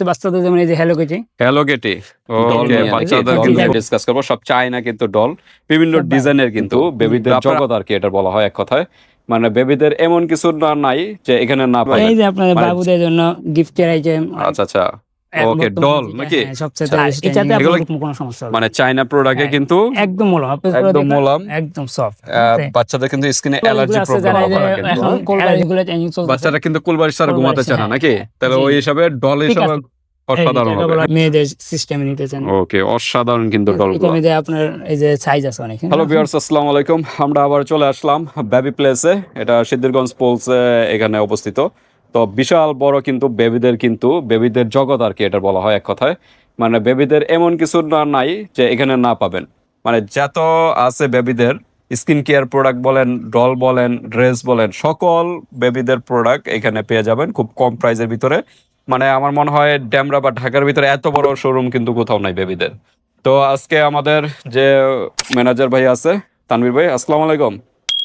বাচ্চাদের যেমন এই যে হ্যালো কিটি, হ্যালো কিটি। ওকে, বাচ্চাদের কিন্তু ডিসকাস করব। সব চায়না কিন্তু ডল, বিভিন্ন ডিজাইনের কিন্তু বেবিদের জগৎ আর কি এটা বলা হয় এক কথায়। মানে বেবিদের এমন কিছু না নাই যে এখানে না পাবেন। এই যে আপনাদের বাবুদের জন্য গিফটের আইটেম। আচ্ছা আচ্ছা, ওকে, ডল নাকি? এটাতে আপনার কোনো সমস্যা হবে না। মানে চায়না প্রোডাক্টে কিন্তু একদম মোলাম, একদম মোলাম, একদম সফট। বাচ্চাদের কিন্তু স্কিনে অ্যালার্জি প্রবলেম হবে না কিন্তু। এখন কোলবালিশগুলো চেঞ্জিং চলছে, বাচ্চারা কিন্তু কুলবাড়ি ছাড়া ঘুমাতে চায় না নাকি? তাহলে ওই হিসাবে ডল হিসাবে অসাধারণ হবে। মেয়েদের সিস্টেমে নিতে চান, ওকে, অসাধারণ কিন্তু ডলগুলো। এটাতে আপনার এই যে সাইজ আছে অনেক। হ্যালো ভিউয়ার্স, আসসালামু আলাইকুম। আমরা আবার চলে আসলাম বেবি প্লেসে। এটা সিদ্ধিরগঞ্জ পোলসে এখানে অবস্থিত। তো বিশাল বড় কিন্তু বেবিদের জগৎ আর কি এটা বলা হয় এক কথায়। মানে বেবিদের এমন কিছু না নাই যে এখানে না পাবেন। মানে যত আছে বেবিদের স্কিন কেয়ার প্রোডাক্ট বলেন, ডল বলেন, ড্রেস বলেন, সকল বেবিদের প্রোডাক্ট এখানে পেয়ে যাবেন খুব কম প্রাইসের ভিতরে। মানে আমার মনে হয় ড্যামরা বা ঢাকার ভিতরে এত বড় শোরুম কিন্তু কোথাও নাই বেবিদের। তো আজকে আমাদের যে ম্যানেজার ভাই আছে, তানভীর ভাই, আসসালামু আলাইকুম।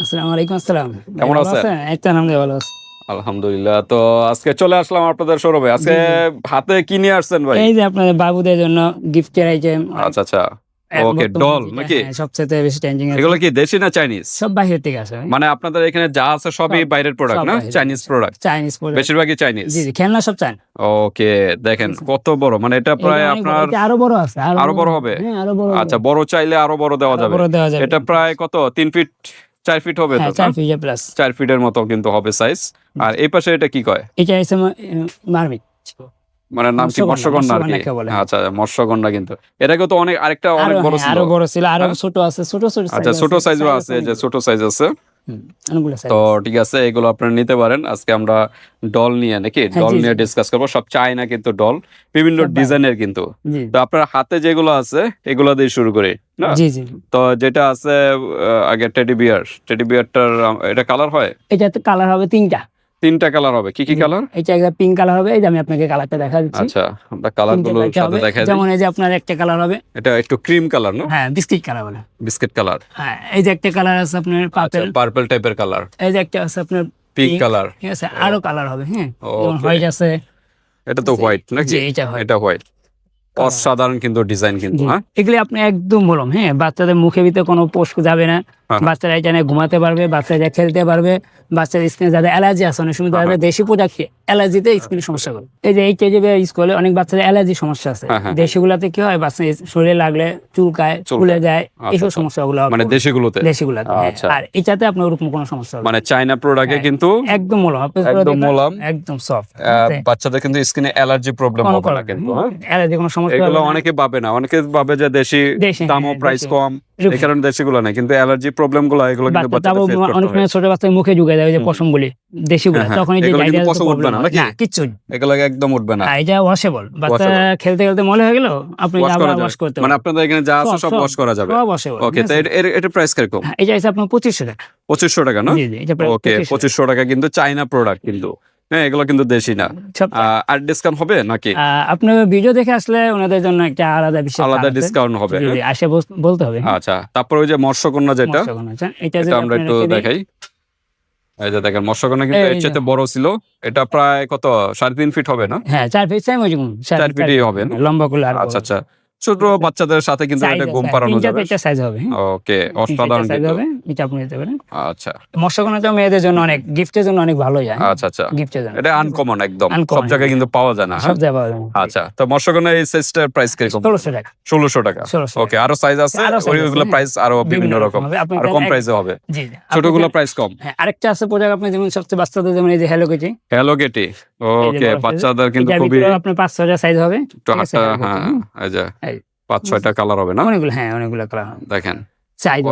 আসসালামু আলাইকুম। আসসালাম, কেমন আছেন? একটা নাম দিয়ে ভালো আছে, আলহামদুলিল্লাহ। তো আজকে চলে আসলাম আপনাদের শোরুমে। আজকে হাতে কি নিয়ে আসছেন ভাই? এই যে আপনাদের বাবুদের জন্য গিফটের আইটেম। আচ্ছা আচ্ছা, ওকে, ডল নাকি? সবচেয়ে বেশি ট্রেন্ডিং। এগুলো কি দেশি না চাইনিজ? সব বাইরে থেকে আসে। মানে আপনাদের এখানে যা আছে সবই বাইরের প্রোডাক্ট না? Chinese product? চাইনিজ প্রোডাক্ট বেশিরভাগই চাইনিজ। জি জি, খেলনা সব চান। ওকে, দেখেন কত বড়। মানে এটা প্রায় আপনার আরো বড় আছে, আরো বড় হবে। আরো বড়। আচ্ছা, বড় চাইলে আরো বড় দেওয়া যাবে। এটা প্রায় কত, 3 ফিট 4 ফিট হবে তো? 4 ফিট প্লাস, 4 ফিটের মতো কিন্তু হবে সাইজ। আর এই পাশে এটা কি কয়? এটা হচ্ছে মারমিট, মানে নাম কি? মৎস্যকন্যা আর কি? আচ্ছা, মৎস্যকন্যা। কিন্তু এটাকে তো অনেক আরেকটা অনেক বড় ছিল। আরো বড় ছিল, আরো ছোট আছে, ছোট ছোট। আচ্ছা, ছোট সাইজও আছে, যে ছোট সাইজ আছে। তো ঠিক আছে, এগুলো আপনারা নিতে পারেন। আজকে আমরা ডল নিয়ে নাকি ডল নিয়ে ডিসকাস করবো। সব চায়না কিন্তু ডল, বিভিন্ন ডিজাইনের কিন্তু। তো আপনার হাতে যেগুলো আছে এগুলো দিয়ে শুরু করি না? জি জি। তো যেটা আছে আগে টেডি বিয়ারটার এটা কালার হয়? এটাতে কালার হবে তিনটা কালার হবে। কি কি কালার? এটা একটা পিঙ্ক কালার হবে। এই যে আমি আপনাকে কালারটা দেখা দিচ্ছি। আচ্ছা, আমরা কালারগুলো সাথে দেখাই দিই। যেমন এই যে আপনার একটা কালার হবে, এটা একটু ক্রিম কালার না? হ্যাঁ, বিস্কিট কালার বলে। Biscuit colour. হ্যাঁ, এই যে একটা কালার আছে আপনার পার্পল টাইপের কালার। এই যে একটা আছে আপনার পিঙ্ক কালার। ঠিক আছে, আরো কালার হবে। হ্যাঁ, হোয়াইট আছে। এটা তো হোয়াইট নাকি? এটা হোয়াইট। অসাধারণ কিন্তু ডিজাইন কিন্তু। হ্যাঁ, এগুলি আপনি একদম বললাম। হ্যাঁ, বাচ্চাদের মুখের ভিতরে কোনো পোস্ট যাবে না, বাচ্চারা এটা নিয়ে ঘুমাতে পারবে, বাচ্চারা খেলতে পারবে। বাচ্চাদের স্কিনে যাদের অ্যালার্জি আছে, অনেক সময় তাদের দেশি প্রোডাক্ট অ্যালার্জিতে স্কিনের সমস্যা করে। এই যে এই কেজিবি স্কুলে অনেক বাচ্চাদের অ্যালার্জি সমস্যা আছে। দেশিগুলাতে কি হয়, বাচ্চা শরীরে লাগলে চুলকায়, ফুলে যায়, এইসব সমস্যাগুলো মানে দেশিগুলোতে। আর এটাতে আপনার ওরকম কোনো সমস্যা হবে না। মানে চায়না প্রোডাক্টে কিন্তু একদম মোলাম, একদম সফট। বাচ্চাদের কিন্তু স্কিনে অ্যালার্জি প্রবলেম হবে না কিন্তু। অ্যালার্জি কোনো সমস্যা এগুলো অনেকে ভাবে না, অনেকে ভাবে যে দেশি দামও প্রাইস কম, এই কারণে দেশিগুলো না। কিন্তু অ্যালার্জি প্রবলেম গুলো এগুলো কিন্তু বাচ্চাদের ফেস করতে হয়। অনেক ছোট বাচ্চার মুখে ঢুকে যায় যে পশমগুলি দেশিগুলো, তখন এই যে ডায়রিয়া পশম উঠবে না নাকি? কিচ্ছু এগুলো একদম উঠবে না। এটা ওয়াশেবল। বাচ্চা খেলতে খেলতে ময়লা হয়ে গেল, আপনি আবার ওয়াশ করতে পারেন। মানে আপনাদের এখানে যা আছে সব ওয়াশ করা যাবে। ওকে, তো এর প্রাইস কিরকম? এটা আছে আপনার 2500 টাকা। 2500 টাকা না? ওকে, 2500 টাকা কিন্তু চায়না প্রোডাক্ট কিন্তু। হ্যাঁ, এগুলো কিন্তু দেশি না। আর ডিসকাউন্ট হবে নাকি? আপনার ভিডিও দেখে আসলে ওনাদের জন্য একটা আলাদা ডিসকাউন্ট হবে। আসে বলতে হবে। আচ্ছা, তারপর ওই যে মৎস্যকন্যা যেটা, এটা আমরা একটু দেখাই। এই যে দেখেন, মৎস্যকন্যা কিন্তু এর চেয়ে বড় ছিল। এটা প্রায় কত, 3.5 ফিট হবে না? হ্যাঁ, 4 ফিট, 4 ফিটই হবে না? লম্বা গুলো। আচ্ছা আচ্ছা, ছোট বাচ্চাদের সাথে কিন্তু এটা ঘুম পাড়ানো যাবে। এটা সাইজ হবে। ওকে, অসাধারণ কিন্তু। এটা আপনি নিতে পারেন। আচ্ছা, মৎস্যকন্যাটা মেয়েদের জন্য অনেক গিফটের জন্য অনেক ভালো যায়। আচ্ছা আচ্ছা, গিফটের জন্য এটা আনকমন একদম, সব জায়গায় কিন্তু পাওয়া যায় না। সব জায়গায় পাওয়া যায় না। আচ্ছা, তো মৎস্যকন্যা এই সাইজটার প্রাইস কিরকম? 1600 টাকা। 1600 টাকা। ওকে, আরো সাইজ আছে, ওইগুলো প্রাইস আরো বিভিন্ন রকম, আর কম প্রাইসে হবে। জি, ছোটগুলো প্রাইস কম। হ্যাঁ, আরেকটা আছে প্রোডাক্ট আপনি যেমন সবচেয়ে বাচ্চাদের যেমন এই যে হ্যালো কিটি। ওকে, বাচ্চাদের কিন্তু খুবই আপনার 5-6টা সাইজ হবে। হ্যাঁ, এই যে 5-6টা কালার হবে না? অনেকগুলো, হ্যাঁ, অনেকগুলো কালার হবে। দেখেন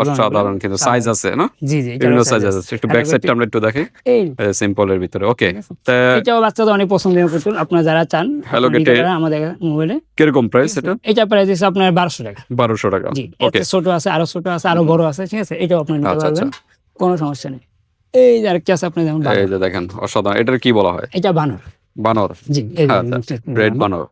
অসাধারণ কিন্তু সাইজ আছে না? জি জি, বিভিন্ন সাইজ আছে। একটু ব্যাক সাইডটা আমরা একটু দেখি। এই সিম্পলের ভিতরে। ওকে, তো এটাও বাচ্চাদের অনেক পছন্দের পুতুল। আপনারা যারা চান হ্যালো কিটি আমাদের মোবাইলে। কিরকম প্রাইস এটা? এটা প্রাইস আছে আপনার 1200 টাকা। 1200 টাকা। ওকে, ছোট আছে, আরো ছোট আছে, আরো বড় আছে। ঠিক আছে, এটাও আপনি নিতে পারবেন, কোনো সমস্যা নেই। এই যে আরেকটা আছে আপনি যেমন, এই যে দেখেন অসাধারণ। এটার কি বলা হয়? এটা বানর। জি, রেড বানর।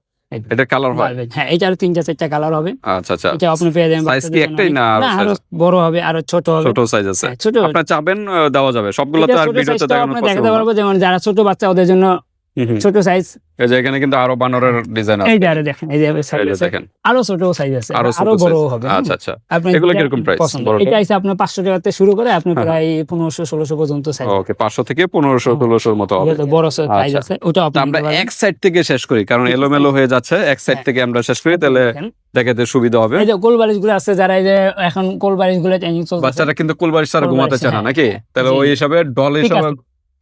এটা কালার হয়? হ্যাঁ, এটার 3-4টা কালার হবে। আচ্ছা আচ্ছা, এটা আপনি পেয়ে যাবেন। সাইজ কি একটাই না আরো বড় হবে, আরো ছোট হবে? ছোট সাইজ আছে। আপনারা চাবেন দেওয়া যাবে। সবগুলো তো আর ভিডিওতে দেখানো পসিবল দেখাতে পারবো। যেমন যারা ছোট বাচ্চা ওদের জন্য ছোট সাইজ। এই যে এখানে কিন্তু আরো বানরের ডিজাইন আছে, এই যে আরো দেখেন, এই যে size এই যে আছে। দেখেন আরো ছোট সাইজ আছে, আরো আরো ছোট বড় size। হবে। আচ্ছা আচ্ছা, আপনি এগুলো যেটা কিরকম প্রাইস? পছন্দ, এটা আছে আপনার 500 টাকাতে শুরু করে আপনি হ্যাঁ, প্রায় 1500-1600 পর্যন্ত সাইজ। ওকে, 500 থেকে 1500-1600 মতো হবে। বড় সাইজ আচ্ছা। আছে, ওটা তা আপনি আমরা নিতে পারবেন। এক সাইড থেকে শেষ করি, কারণ এলোমেলো হয়ে যাচ্ছে। এক সাইড হ্যাঁ। থেকে আমরা শেষ করি, তাহলে দেখেন, দেখাতে সুবিধা হবে। এই যে কোলবালিশ গুলো আছে, যারা এই যে এখন কোলবালিশ গুলো ট্রেনিং চলছে, বাচ্চারা কিন্তু কুলবাড়ি ছাড়া ঘুমাতে কোলবালিশ, চায় না হ্যাঁ, নাকি? তাহলে জি। ওই হিসাবে ডল হিসাবে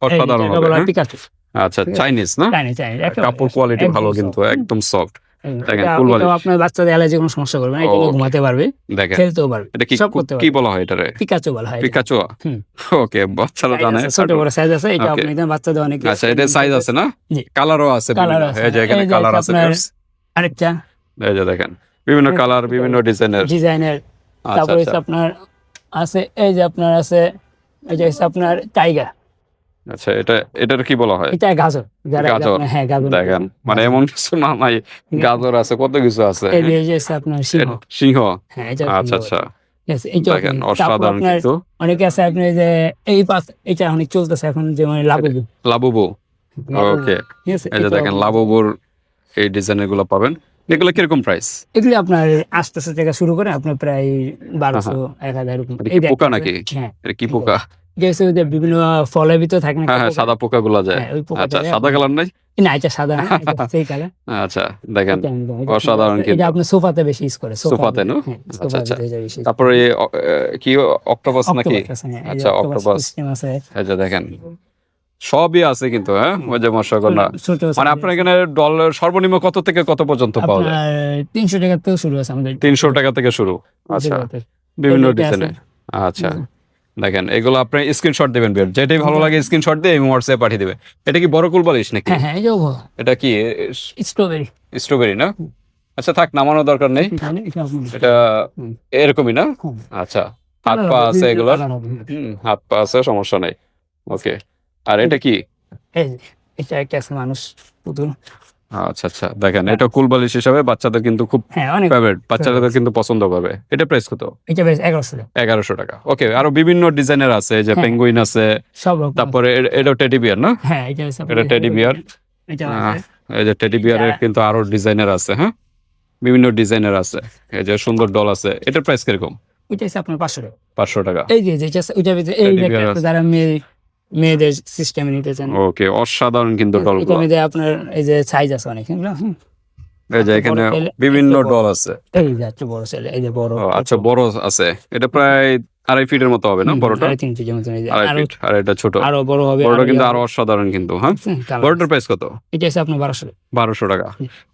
অসাধারণ এটা হবে। বলা হয় হ্যাঁ? পিকাচু। আচ্ছা, চাইনিজ না? চাইনিজ, কাপড় কোয়ালিটি ভালো কিন্তু, একদম সফট। দেখেন, এটা কোলবালিশ। এটাও আপনার বাচ্চাদের অ্যালার্জি কোনো সমস্যা করবে না, এটা Okay. ঘুমাতে পারবে, দেখেন, খেলতেও পারবে, এটা কি সব করতে কি পারবে। বলা হয় এটারে? পিকাচু বলা হয় এটা। পিকাচু। হুম। ওকে, বাচ্চারা Size জানে। আছে, ছোট বড় সাইজ আছে, এটা Okay. আপনি দেন বাচ্চাদের অনেক। আচ্ছা, এটা সাইজ আছে না? জি। কালারও আছে কালার বিভিন্ন। আছে, এই যে এখানে এই যে কালার আছে আপনার viewers। আরেকটা এই যে দেখেন, বিভিন্ন কালার, বিভিন্ন ডিজাইনের। ডিজাইনের। আচ্ছা তারপরে আচ্ছা আপনার আছে, এই যে আপনার আছে, এই যে হচ্ছে আপনার টাইগার, আচ্ছা, এটার কি বলা হয়? এটা গাজর, যারা এই যে গাজর। আপনার- হ্যাঁ গাজর দেখেন, মানে এমন কিছু না নাই, গাজর আছে, কত কিছু আছে। এই যে হচ্ছে আপনার সিংহ, সিংহ। হ্যাঁ এটা আচ্ছা আচ্ছা, Yes, এইটাও দেখেন আপনি- তারপর অসাধারণ আপনার কিন্তু। অনেকে আছে আপনি যে এই পাশ, এটা অনেক চলতেছে এখন, যে মানে লাবুবু, লাবুবু। ওকে, ঠিক আছে, এই যে এটাও দেখেন আপনি- লাবুবুর এই ডিজাইনের গুলো পাবেন। এগুলো কিরকম প্রাইস? এগুলি আপনার 800 টাকা শুরু করে আপনার প্রায় 1200, 1000 এরকম। এটা কি এই যে পোকা একটা নাকি? আছে, হ্যাঁ, এটা কি পোকা? যে হচ্ছে ওই যে বিভিন্ন ফলের ভিতরে থাকে না হ্যাঁ হ্যাঁ, পোকা? সাদা পোকা গুলা যায়। হ্যাঁ, ওই পোকাটা আচ্ছা, যায়। সাদা কালার নাই? না, এটা সাদা না, এটা সেই কালার। আচ্ছা, দেখেন এটা আমি জানি, এটা অসাধারণ এটা কিন্তু। আপনার সোফাতে বেশি ইউজ করে, সোফাতে না? হ্যাঁ, আচ্ছা, সোফার আচ্ছা। ভিতরে এটা বেশি use করে। তারপরে কি অক্টোপাস নাকি? অক্টোপাস আছে, হ্যাঁ, এই যে আচ্ছা, অক্টোপাস অক্টোপাস। সিস্টেম আছে। এই যে দেখেন, সবই আছে কিন্তু। হ্যাঁ, ওই যে মশাকন্যা। ছোট মানে আপনার এখানে ডলার সর্বনিম্ন কত থেকে কত পর্যন্ত পাওয়া যায়? আপনার 300 টাকা থেকে শুরু আছে আমাদের। 300 টাকা থেকে শুরু। আচ্ছা, বিভিন্ন এই যে এটা ডিজাইনে। আচ্ছা, দেখেন এগুলো আপনি স্ক্রিনশট দিবেন, বের যেটাই ভালো লাগে স্ক্রিনশট দিয়ে হোয়াটসঅ্যাপে পাঠিয়ে দিবে। এটা কি বড় কুলবালিশ নাকি? হ্যাঁ হ্যাঁ, এই যে এটা কি স্ট্রবেরি। স্ট্রবেরি না? আচ্ছা, থাক, নামানোর দরকার নেই। এটা এরকমই না? আচ্ছা, হাত পা আছে এগুলো। হাত পা আছে, সমস্যা নাই। ওকে, আর এটা কি? এটা একটা আছে মানুষ পুতুল। আচ্ছা আচ্ছা, দেখেন এটা কুলবালিশ হিসাবে বাচ্চাদের কিন্তু খুব হ্যাঁ, অনেক ফেভারিট, বাচ্চাদের কিন্তু পছন্দ করবে। এটা প্রাইস কত? এটা বেশ 1100 টাকা। 1100 টাকা। ওকে, আরো বিভিন্ন ডিজাইনের আছে, যে হ্যাঁ। পেঙ্গুইন আছে, সব রকম। তারপরে এটা টেডি বিয়ার না? হ্যাঁ, এটা হচ্ছে এটা টেডি বিয়ার। এটা এই যে টেডি বিয়ারের কিন্তু আরো ডিজাইনের আছে। হ্যাঁ, বিভিন্ন ডিজাইনের আছে। এই যে সুন্দর ডল আছে। এটার প্রাইস কিরকম? ওইটা হচ্ছে আপনার 500 টাকা। 500 টাকা। এই যে যেটা আছে ওইটার ভিতরে এই Teddy যে bear একটা আছে। যারা মেয়েদের সিস্টেমে নিতে চান, ওকে, অসাধারণ কিন্তু এটার ডলগুলো। মধ্যে আপনার এই যে সাইজ আছে অনেক, এগুলো, এই যে এখানে বড় ছেলে, বিভিন্ন একটা বড়। ডল আছে। এই যে একটু বড় ছেলে, এই যে বড়। ও, আচ্ছা, বড় আছে। এটা প্রায় 2.5 ফিটের মতো হবে না বড়টা? 3 ফিটের মতন। এই যে 2.5 আরো ফিট। আর এটা ছোট। আরো বড় হবে। বড়টা কিন্তু ইয়ে আরো হবে। অসাধারণ কিন্তু। হ্যাঁ, কালার বড়টার আছে। প্রাইস কত? এটা হচ্ছে আপনার 1200 টাকা। 1200 টাকা।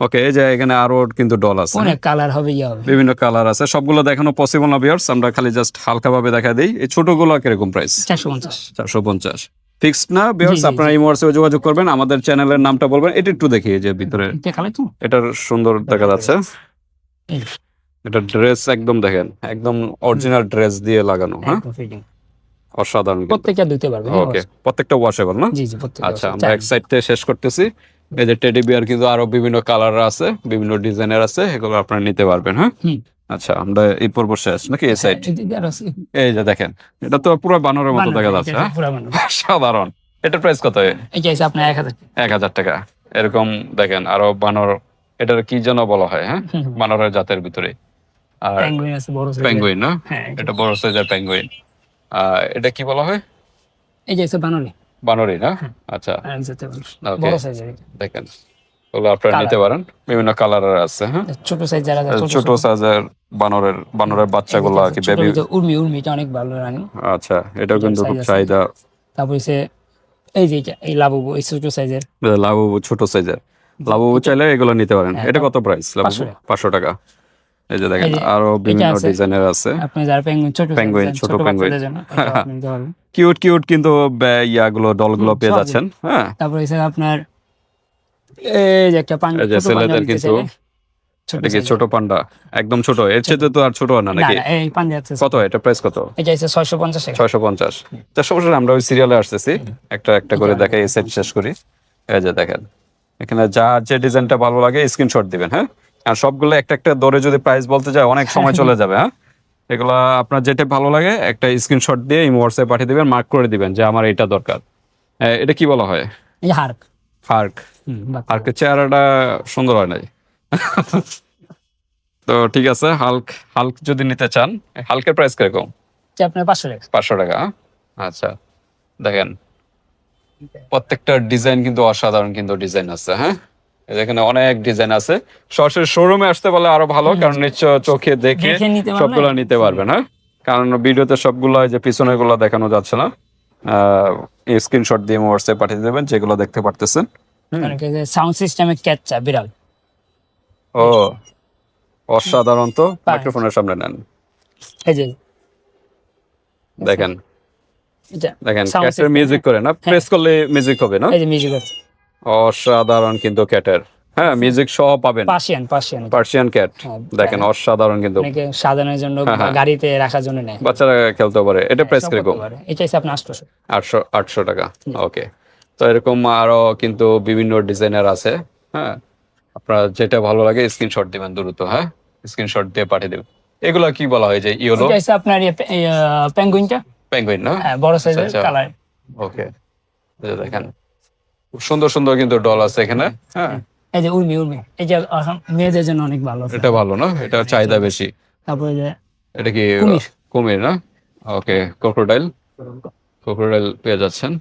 ওকে, এই যে এখানে আরো কিন্তু ডল আছে। অনেক কালার হবে, ইয়ে হবে। বিভিন্ন কালার আছে, সবগুলো দেখানো পসিবল না ভিউয়ার্স, আমরা খালি জাস্ট হালকা ভাবে দেখা দেই। এই ছোটগুলো কিরকম প্রাইস? 450। 450 ফিক্সড না ভিউয়ার্স? জি, জি, আপনারা এই হোয়াটসঅ্যাপে যোগাযোগ করবেন, আমাদের চ্যানেলের নামটা বলবেন। এটা একটু দেখি, যে ভিতরে এটা কালার তো এটার সুন্দর দেখা যাচ্ছে। এই এটা ড্রেস একদম দেখেন, একদম অরিজিনাল ড্রেস দিয়ে লাগানো। হ্যাঁ, একদম ফিটিং। অসাধারণ কিন্তু। প্রত্যেকটা ধুতে পারবে। ওকে, প্রত্যেকটা ওয়াশেবল না? জি জি, প্রত্যেকটা। আচ্ছা, আমরা এক সাইড থেকে শেষ করতেছি। এই যে টেডি বিয়ার কিন্তু আরো বিভিন্ন কালার আছে, বিভিন্ন ডিজাইনের আছে, এগুলো আপনারা নিতে পারবেন। হ্যাঁ, হুম। আচ্ছা, আমরা এই পর্ব শেষ নাকি? এই সাইড, এদিকে আরো আছে। এই যে দেখেন, এটা তো পুরো বানরের মতো দেখা যাচ্ছে। হ্যাঁ, পুরা বানানো। সাধারণ। এটার প্রাইস কত? এটা হচ্ছে আপনার 1000 টাকা। 1000 টাকা। এরকম দেখেন আরো বানর, এটার কি যেন বলা হয়? হ্যাঁ, বানরের জাতের ভিতরে। আর পেঙ্গুইন আছে, বড় সাইজের। পেঙ্গুইন না? হ্যাঁ, এটা বড় সাইজের পেঙ্গুইন। এটা কি বলা হয়? এই যে হচ্ছে বানরে। বানরই না? আচ্ছা, আর যেতে পারবে। Okay. বড় সাইজের এটা। দেখেন ওগুলো আপনারা Colour। নিতে পারেন, বিভিন্ন কালারের আছে। হ্যাঁ, ছোট সাইজ যারা ছোট সাইজের বানরের বাচ্চাগুলো কি বেবি। উর্মি এটা অনেক ভালো রানি। আচ্ছা, এটাও কিন্তু খুব size আছে। চাহিদা। তারপর হচ্ছে এই যে এই লাবুবু, এই ছোট সাইজের। লাবুবু ছোট সাইজের। লাবুবু চাইলে এগুলো নিতে পারেন। এটা কত প্রাইস লাবুবু? 500 টাকা। এই যে দেখেন এই যে আরো বিভিন্ন আছে। ডিজাইনের আছে। আপনি যারা পেঙ্গুইন ছোট Penguin, size, ছোট ছোট penguin। বাচ্চাদের জন্য এটা আপনি নিতে পারবেন। কিউট কিউট কিন্তু ইয়াগুলো ডলগুলো পেয়ে সবই। যাচ্ছেন। হ্যাঁ, তারপর হচ্ছে আপনার এই যে একটা এই যে ছেলেদের কিন্তু এটা কি ছোট পান্ডা? একদম ছোট, এর চেয়ে তো আর ছোট হয় না না নাকি? না, এই পাঞ্জা আছে। কত এটা প্রাইস কত? এটা হচ্ছে 650 টাকা। 650। তা সমস্যা নেই, আমরা ওই সিরিয়ালে আসতেছি, একটা একটা করে দেখাই, এই সেট শেষ করি। এই যে দেখেন, এখানে যার যে ডিজাইনটা ভালো লাগে স্ক্রিনশট দিবেন। হ্যাঁ, আর সবগুলো একটা একটা ধরে যদি প্রাইস বলতে যায় অনেক সময় চলে যাবে। হ্যাঁ, এগুলা আপনার যেটা ভালো লাগে একটা স্ক্রিনশট দিয়ে হোয়াটসঅ্যাপে পাঠিয়ে দিবেন, মার্ক করে দিবেন যে আমার এটা দরকার। এটা কি বলা হয়? এই যে হার্ক। হার্ক বাচ্চা। হার্কের চেহারাটা সুন্দর হয় নাই। তো ঠিক আছে, হাল্ক হাল্ক যদি নিতে চান, হাল্কের প্রাইস কিরকম? এটা আপনার 500 টাকা। 500 টাকা। আচ্ছা, দেখেন প্রত্যেকটা ডিজাইন কিন্তু অসাধারণ কিন্তু ডিজাইন আছে। হ্যাঁ, এখানে অনেক ডিজাইন আছে। সরাসরি শোরুমে আসতে বলে আরো ভালো, কারণ নিশ্চয় চোখে দেখে দেখে নিতে পারলে- সবগুলো নিতে পারবেন। হ্যাঁ, কারণ ভিডিওতে সবগুলো যে পিছনের গুলো দেখানো যাচ্ছে না, স্ক্রিনশট দিয়ে হোয়াটসঅ্যাপ পাঠিয়ে দেবেন যেগুলো দেখতে পারতেছেন। অনেকে যে সাউন্ড সিস্টেমে ক্যাচা বিড়াল। ও অসাধারণ, তো মাইক্রোফোনের সামনে নেন, এই যে দেখেন এটা দেখেন sound ক্যাটের system, মিউজিক করে না, প্রেস করলে মিউজিক হবে না? এই যে মিউজিক আছে। অসাধারণ কিন্তু ক্যাটের, হ্যাঁ মিউজিক সহ পাবেন। পার্সিয়ান পার্সিয়ান ক্যাট, হ্যাঁ, দেখেন অসাধারণ কিন্তু, অনেকে সাজানোর জন্য বা গাড়িতে রাখার জন্য নেয়। বাচ্চারা খেলতে পারে। এটা প্রাইস সব কিরকম? করতে পারে। এটা হচ্ছে আপনার 800। 800 টাকা। ওকে, তো এরকম আরো কিন্তু বিভিন্ন ডিজাইনার আছে। হ্যাঁ, আপনার যেটা ভালো লাগে স্ক্রিনশট দিবেন দ্রুত। হ্যাঁ, স্ক্রিনশট দিয়ে পাঠিয়ে দেবেন। এগুলা কি বলা হয় যে ইয়েলো এটা হচ্ছে আপনার পেঙ্গুইনটা, পেঙ্গুইন না? হ্যাঁ বড় সাইজের আচ্ছা। কালার। ওকে, দেখেন খুব সুন্দর সুন্দর কিন্তু ডল আছে এখানে। হ্যাঁ, এই যে উর্মি এই যে এখন মেয়েদের জন্য অনেক ভালো। এটা ভালো না, এটা চাহিদা বেশি। তারপরে যে এটা কি কুমির। কুমির না? ওকে, ক্রোকোডাইল পেয়ে যাচ্ছেন।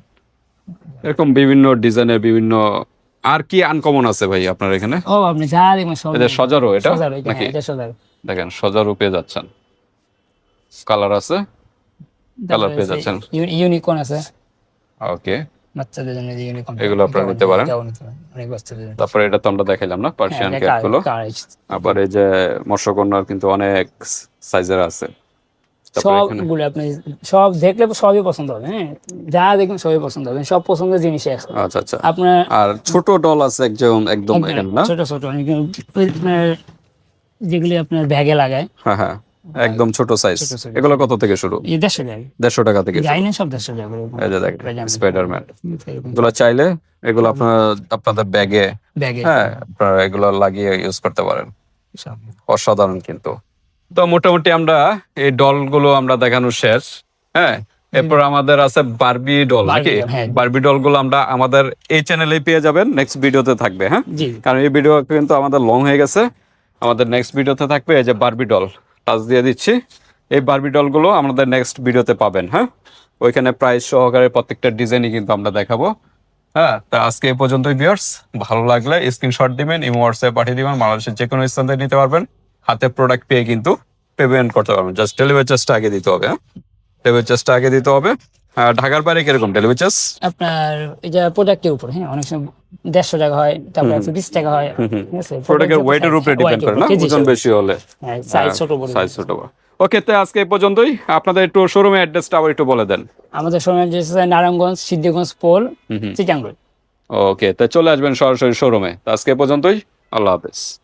এরকম বিভিন্ন ডিজাইনের বিভিন্ন। আর কি আনকমন আছে ভাই আপনার এখানে? ও আপনি যা দেখবেন সব এটা সজারু, এটা সজারু, এটা নাকি? হ্যাঁ, এটা সজারু। দেখেন সজারু পেয়ে যাচ্ছেন, কালার আছে, কালার পেয়ে যাচ্ছেন। ইউনিকর্ন আছে ওকে, বাচ্চাদের জন্য, যে ইউনিকর্ন এগুলো আপনারা নিতে পারেন। অনেক বাচ্চাদের জন্য। তারপরে এটা তো আমরা দেখাইলাম না, পার্সিয়ান হ্যাঁ, ক্যাট গুলো। কার- আবার এই যে মৎস্যকন্যার কিন্তু অনেক সাইজের আছে। তারপরে এখানে সবগুলো আপনি সব দেখলে সবই পছন্দ হবে। হ্যাঁ, যা দেখবেন সবই পছন্দ হবে, সব পছন্দের জিনিসই আছে আচ্ছা আচ্ছা। আপনার। আর ছোট ডল আছে একদম একদম এখানে না? ছোট ছোট আপনার যেগুলি আপনার ব্যাগে লাগায়, হ্যাঁ হ্যাঁ, একদম ছোট সাইজ। ছোট size। এগুলো কত থেকে শুরু? এই 150 টাকা। 150 টাকা থেকে শুরু। যাই না সব 150 টাকা করে। এই যে দেখেন স্পাইডারম্যান, এগুলো চাইলে এগুলো আপনাদের ব্যাগে, ব্যাগে হ্যাঁ আপনারা এগুলো লাগিয়ে ইউজ করতে পারেন। অসাধারণ কিন্তু। তো মোটামুটি আমরা এই ডল গুলো আমরা দেখানো শেষ। হ্যাঁ, এরপর আমাদের আছে বারবি ডল নাকি? বারবি ডল, হ্যাঁ। বারবি ডল গুলো আমরা আমাদের এই চ্যানেলেই পেয়ে যাবেন, নেক্সট ভিডিওতে থাকবে। হ্যাঁ, জি। কারণ এই ভিডিও কিন্তু আমাদের লং হয়ে গেছে। আমাদের নেক্সট ভিডিওতে থাকবে এই যে বারবি ডল, টাচ দিয়ে দিচ্ছি। এই বারবি ডল গুলো আমাদের নেক্সট ভিডিওতে পাবেন। হ্যাঁ, ওইখানে প্রাইস সহকারে প্রত্যেকটা ডিজাইনই কিন্তু আমরা দেখাবো। হ্যাঁ, তা আজকে এই পর্যন্তই ভিউয়ার্স। ভালো লাগলে স্ক্রিনশট দিবেন, ইমো হোয়াটসঅ্যাপে পাঠিয়ে দিবেন। বাংলাদেশের যে কোনো স্থান থেকে নিতে পারবেন। হাতে প্রোডাক্ট পেয়ে কিন্তু পেমেন্ট করতে পারবেন। জাস্ট ডেলিভারি চার্জটা আগে দিতে হবে। হ্যাঁ, ডেলিভারি চার্জটা আগে দিতে হবে। ঢাকার বাইরে কিরকম ডেলিভারি চার্জ? আপনার এটা প্রোডাক্টের উপর, হ্যাঁ অনেক সময় 150 টাকা হয়, তারপর 120 টাকা হয়। ঠিক আছে, প্রোডাক্টের ওয়েটের উপরে ডিপেন্ড করে না, ওজন বেশি হলে, সাইজ ছোট বড়। সাইজ ছোট বড়। ওকে, তো আজকে এই পর্যন্তই। আপনাদের একটু শোরুমের অ্যাড্রেসটা আবার একটু বলে দেন। আমাদের সময় যে নারায়ণগঞ্জ, সিদ্ধিরগঞ্জ, পোল, চিটাঙ্গ। ওকে, তো চলে আসবেন সরাসরি শোরুমে। তো আজকে এই পর্যন্তই, আল্লাহ হাফেজ।